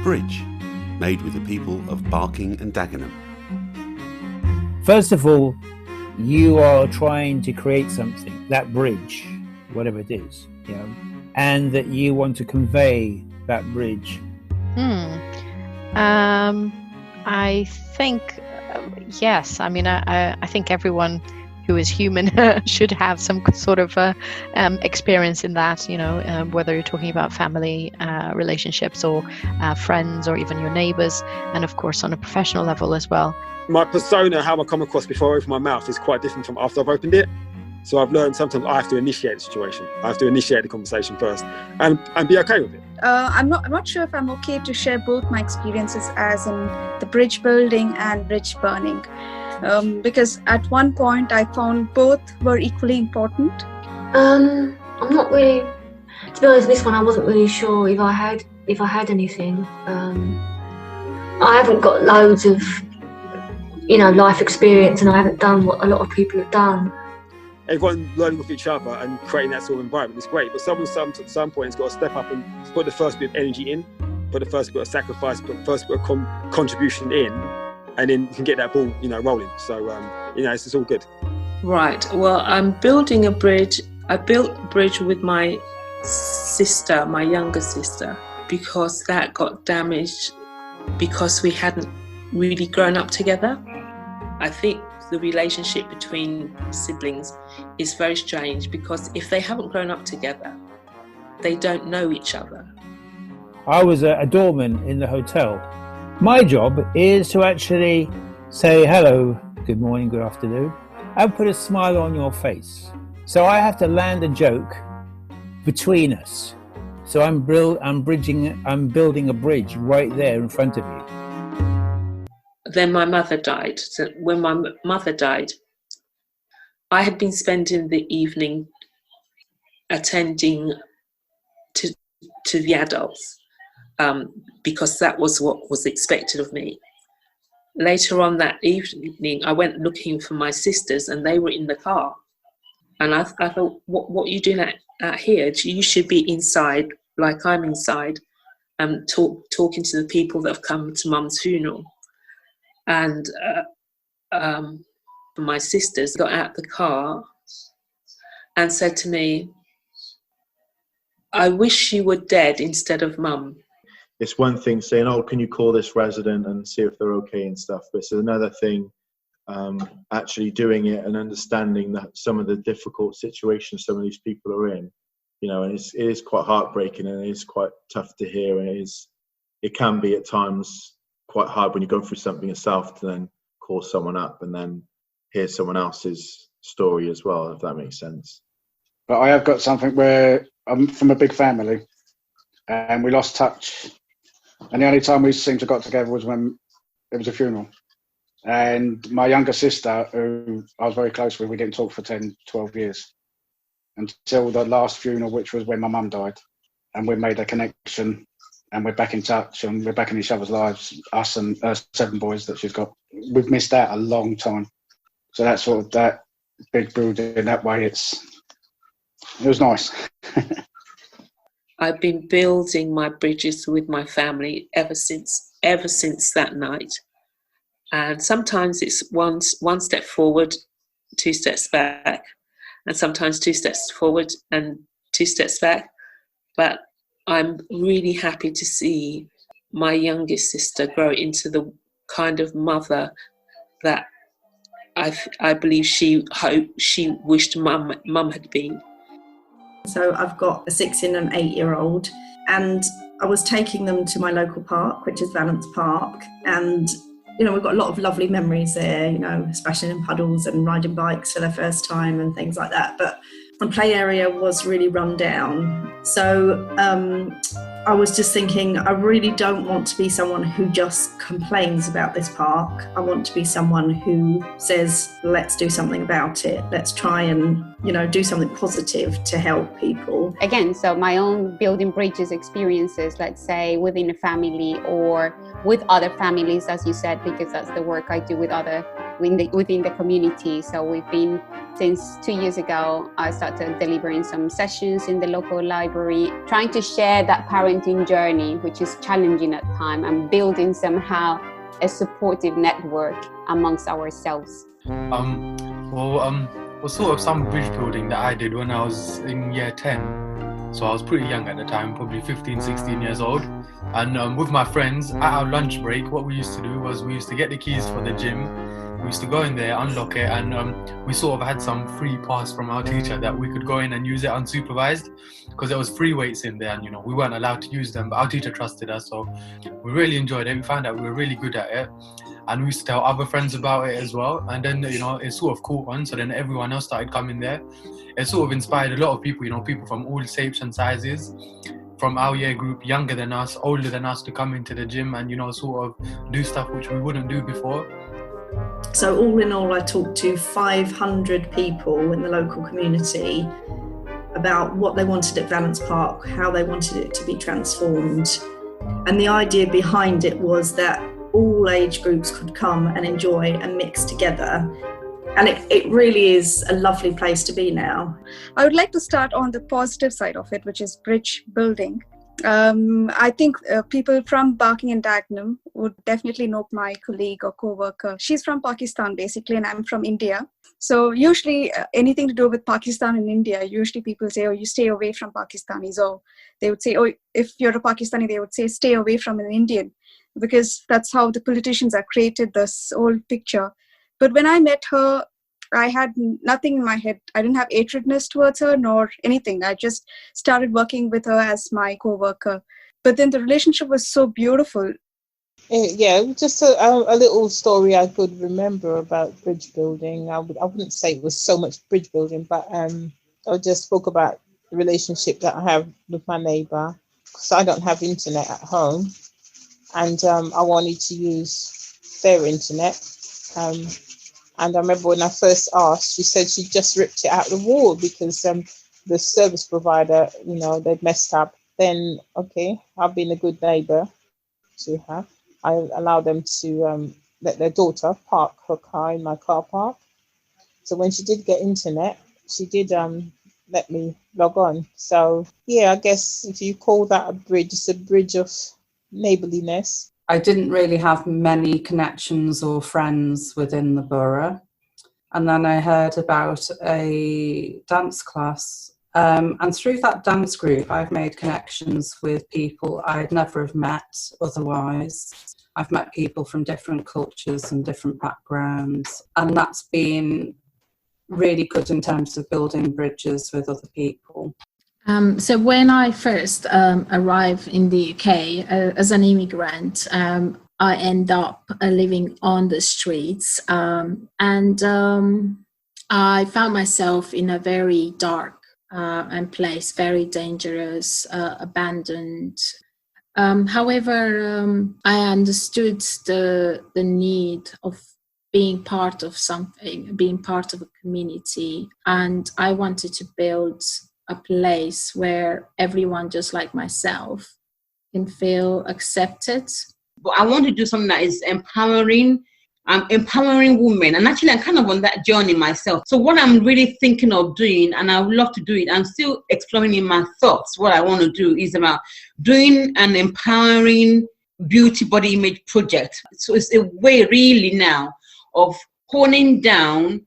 Bridge, made with the people of Barking and Dagenham. First of all, you are trying to create something, that bridge, whatever it is, you know, and that you want to convey that bridge. I think, yes. I mean, I think everyone who is human should have some sort of experience in that, you know, whether you're talking about family relationships or friends or even your neighbours, and of course on a professional level as well. My persona, how I come across before I open my mouth, is quite different from after I've opened it. So I've learned sometimes I have to initiate the situation. I have to initiate the conversation first and be okay with it. I'm not sure if I'm okay to share both my experiences, as in the bridge building and bridge burning. Because at one point I found both were equally important. I'm not really, to be honest, this one I wasn't really sure if I had anything. I haven't got loads of, you know, life experience, and I haven't done what a lot of people have done. Everyone learning with each other and creating that sort of environment is great, but someone at some point has got to step up and put the first bit of energy in, put the first bit of sacrifice, put the first bit of contribution in, and then you can get that ball, you know, rolling. So, you know, it's all good. Right. Well, I'm building a bridge. I built a bridge with my sister, my younger sister, because that got damaged because we hadn't really grown up together. I think the relationship between siblings is very strange, because if they haven't grown up together, they don't know each other. I was a doorman in the hotel. My job is to actually say hello, good morning, good afternoon, and put a smile on your face. So I have to land a joke between us. So I'm building a bridge right there in front of you. Then my mother died. So when my mother died, I had been spending the evening attending to the adults, because that was what was expected of me. Later on that evening, I went looking for my sisters, and they were in the car. And I thought, what are you doing out here? You should be inside, like I'm inside, talking to the people that have come to Mum's funeral. And my sisters got out the car and said to me, I wish you were dead instead of Mum. It's one thing saying, oh, can you call this resident and see if they're okay and stuff, but it's another thing actually doing it and understanding that some of the difficult situations some of these people are in, you know, and it is quite heartbreaking, and it is quite tough to hear, and it can be at times quite hard when you go through something yourself to then call someone up and then hear someone else's story as well, if that makes sense. But I have got something where I'm from a big family and we lost touch, and the only time we seemed to got together was when it was a funeral. And my younger sister, who I was very close with, we didn't talk for 10, 12 years until the last funeral, which was when my mum died, and we made a connection. And we're back in touch, and we're back in each other's lives, us and her 7 boys that she's got. We've missed out a long time. So that's sort of that big building in that way. It was nice. I've been building my bridges with my family ever since that night. And sometimes it's one step forward, 2 steps back, and sometimes 2 steps forward and 2 steps back. But I'm really happy to see my youngest sister grow into the kind of mother that I believe she wished mum had been. So I've got a 6 and an 8-year-old, and I was taking them to my local park, which is Valence Park, and you know, we've got a lot of lovely memories there, you know, splashing in puddles and riding bikes for their first time and things like that. But the play area was really run down. So I was just thinking, I really don't want to be someone who just complains about this park. I want to be someone who says, let's do something about it. Let's try and, you know, do something positive to help people. Again, so my own building bridges experiences, let's say within a family or with other families, as you said, because that's the work I do with other within the community. So we've been, since 2 years ago, I started delivering some sessions in the local library, trying to share that parenting journey, which is challenging at times, and building somehow a supportive network amongst ourselves. Was sort of some bridge building that I did when I was in year 10. So I was pretty young at the time, probably 15, 16 years old. And with my friends, at our lunch break, what we used to do was we used to get the keys for the gym. We used to go in there, unlock it, and we sort of had some free pass from our teacher that we could go in and use it unsupervised, because there was free weights in there, and we weren't allowed to use them, but our teacher trusted us, so we really enjoyed it. We found out we were really good at it, and we used to tell other friends about it as well. And then it sort of caught on, so then everyone else started coming there. It sort of inspired a lot of people, people from all shapes and sizes, from our year group, younger than us, older than us, to come into the gym and sort of do stuff which we wouldn't do before. So all in all, I talked to 500 people in the local community about what they wanted at Valence Park, how they wanted it to be transformed. And the idea behind it was that all age groups could come and enjoy and mix together. And it really is a lovely place to be now. I would like to start on the positive side of it, which is bridge building. I think people from Barking and Dagenham would definitely know my colleague or co-worker. She's from Pakistan basically, and I'm from India. So usually anything to do with Pakistan and India, usually people say, oh, you stay away from Pakistanis. Or they would say, oh, if you're a Pakistani, they would say, stay away from an Indian, because that's how the politicians are created this whole picture. But when I met her, I had nothing in my head. I didn't have hatredness towards her nor anything. I just started working with her as my co-worker. But then the relationship was so beautiful. Yeah, just a little story I could remember about bridge building. I wouldn't say it was so much bridge building, but I just spoke about the relationship that I have with my neighbour. So I don't have internet at home, and I wanted to use their internet. And I remember when I first asked, she said she just ripped it out of the wall because the service provider, they'd messed up. Then, okay, I've been a good neighbour to her. I allowed them to let their daughter park her car in my car park. So when she did get internet, she did let me log on. So, yeah, I guess if you call that a bridge, it's a bridge of neighbourliness. I didn't really have many connections or friends within the borough. And then I heard about a dance class. And through that dance group, I've made connections with people I'd never have met otherwise. I've met people from different cultures and different backgrounds. And that's been really good in terms of building bridges with other people. So when I first arrived in the UK as an immigrant, I end up living on the streets, and I found myself in a very dark place, very dangerous, abandoned. However, I understood the need of being part of something, being part of a community, and I wanted to build a place where everyone, just like myself, can feel accepted. But I want to do something that is empowering women. And actually, I'm kind of on that journey myself. So what I'm really thinking of doing, and I would love to do it, I'm still exploring in my thoughts, what I want to do is about doing an empowering beauty body image project. So it's a way really now of honing down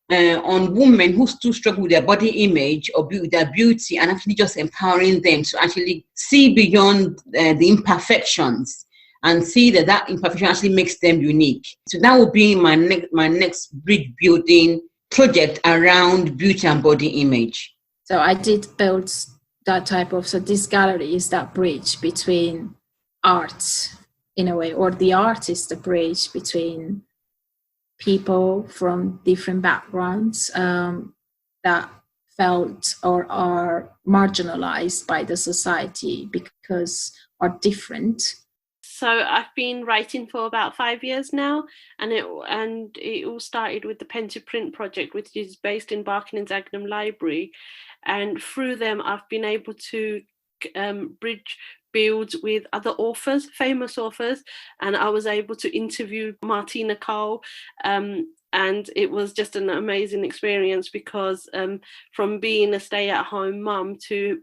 on women who still struggle with their body image or their beauty, and actually just empowering them to actually see beyond the imperfections and see that imperfection actually makes them unique. So that will be my next bridge building project around beauty and body image. So I did build that type of, so this gallery is that bridge between art in a way, or the art is the bridge between people from different backgrounds that felt or are marginalized by the society because are different. So I've been writing for about 5 years now, and it all started with the Pen to Print project, which is based in Barking and Dagenham Library, and through them I've been able to build with other authors, famous authors, and I was able to interview Martina Cole. And it was just an amazing experience because from being a stay-at-home mum to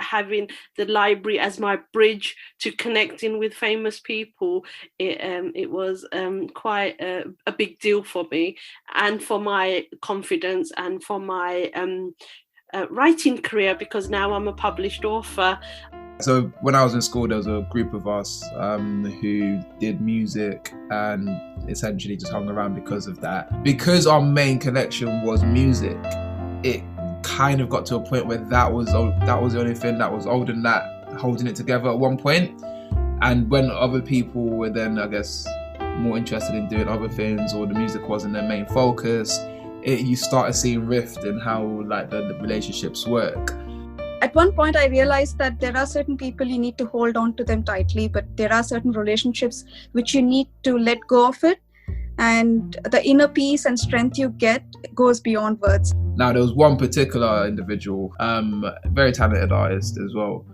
having the library as my bridge to connecting with famous people, it was quite a big deal for me and for my confidence and for my writing career, because now I'm a published author. So when I was in school, there was a group of us who did music and essentially just hung around because of that. Because our main connection was music, it kind of got to a point where that was the only thing that was holding it together at one point. And when other people were then, I guess, more interested in doing other things, or the music wasn't their main focus, you started seeing rift in how like the relationships work. At one point, I realized that there are certain people you need to hold on to them tightly, but there are certain relationships which you need to let go of it. And the inner peace and strength you get goes beyond words. Now, there was one particular individual, very talented artist as well,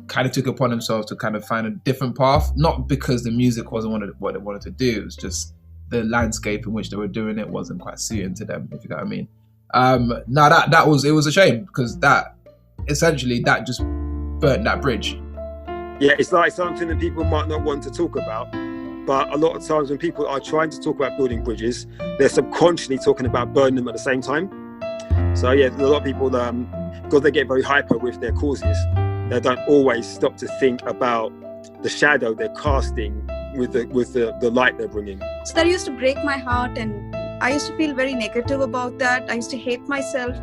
kind of took upon himself to kind of find a different path, not because the music wasn't what they wanted to do, it was just the landscape in which they were doing it wasn't quite suiting to them, if you know what I mean. Now, it was a shame, because that just burnt that bridge. Yeah, it's like something that people might not want to talk about, but a lot of times when people are trying to talk about building bridges, they're subconsciously talking about burning them at the same time. So yeah, a lot of people, because they get very hyper with their causes, they don't always stop to think about the shadow they're casting with the light they're bringing. So that used to break my heart, and I used to feel very negative about that. I used to hate myself,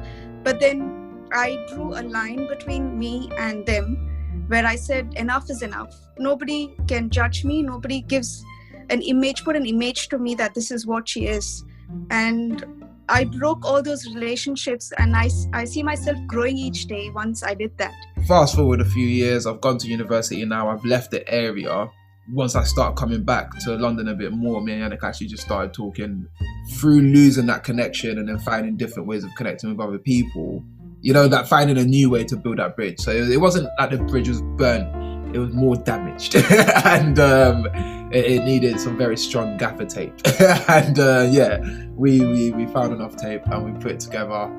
but then I drew a line between me and them where I said enough is enough. Nobody can judge me. Nobody gives put an image to me that this is what she is. And I broke all those relationships, and I see myself growing each day once I did that. Fast forward a few years, I've gone to university now, I've left the area. Once I start coming back to London a bit more, me and Yannick actually just started talking through losing that connection and then finding different ways of connecting with other people. You know, that finding a new way to build that bridge. So it wasn't like the bridge was burnt, it was more damaged. And it needed some very strong gaffer tape. And we found enough tape and we put it together.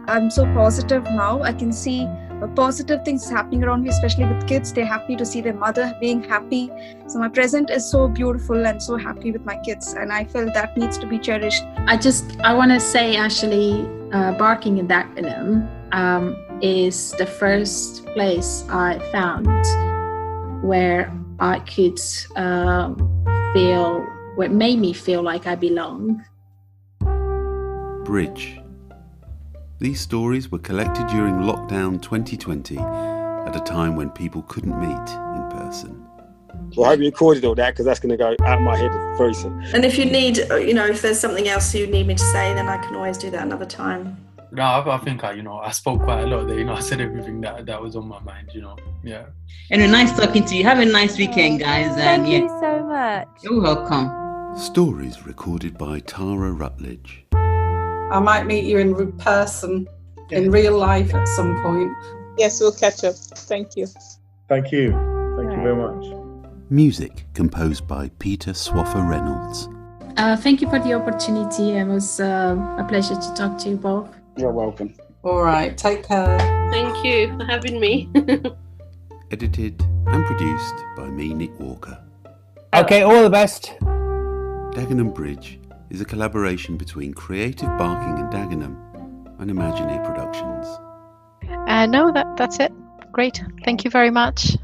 I'm so positive now. I can see positive things happening around me, especially with kids. They're happy to see their mother being happy. So my present is so beautiful and so happy with my kids. And I feel that needs to be cherished. I want to say, actually, Barking and Dagenham is the first place I found where I could where it made me feel like I belong. Bridge. These stories were collected during lockdown 2020 at a time when people couldn't meet in person. Well, I hope you recorded all that, because that's going to go out of my head very soon. And if you need, if there's something else you need me to say, then I can always do that another time. No, I think I spoke quite a lot there. I said everything that was on my mind. Yeah. Anyway, nice talking to you. Have a nice weekend, guys. Thank you so much. You're welcome. Stories recorded by Tara Rutledge. I might meet you in person, in real life at some point. Yes, we'll catch up. Thank you. Thank you. Thank you very much. Music composed by Peter Swaffer Reynolds. Thank you for the opportunity. It was a pleasure to talk to you both. You're welcome. All right, take care. Thank you for having me. Edited and produced by me, Nick Walker. Okay, all the best. Dagenham Bridge is a collaboration between Creative Barking and Dagenham and Imagineer Productions. No, that's it. Great. Thank you very much.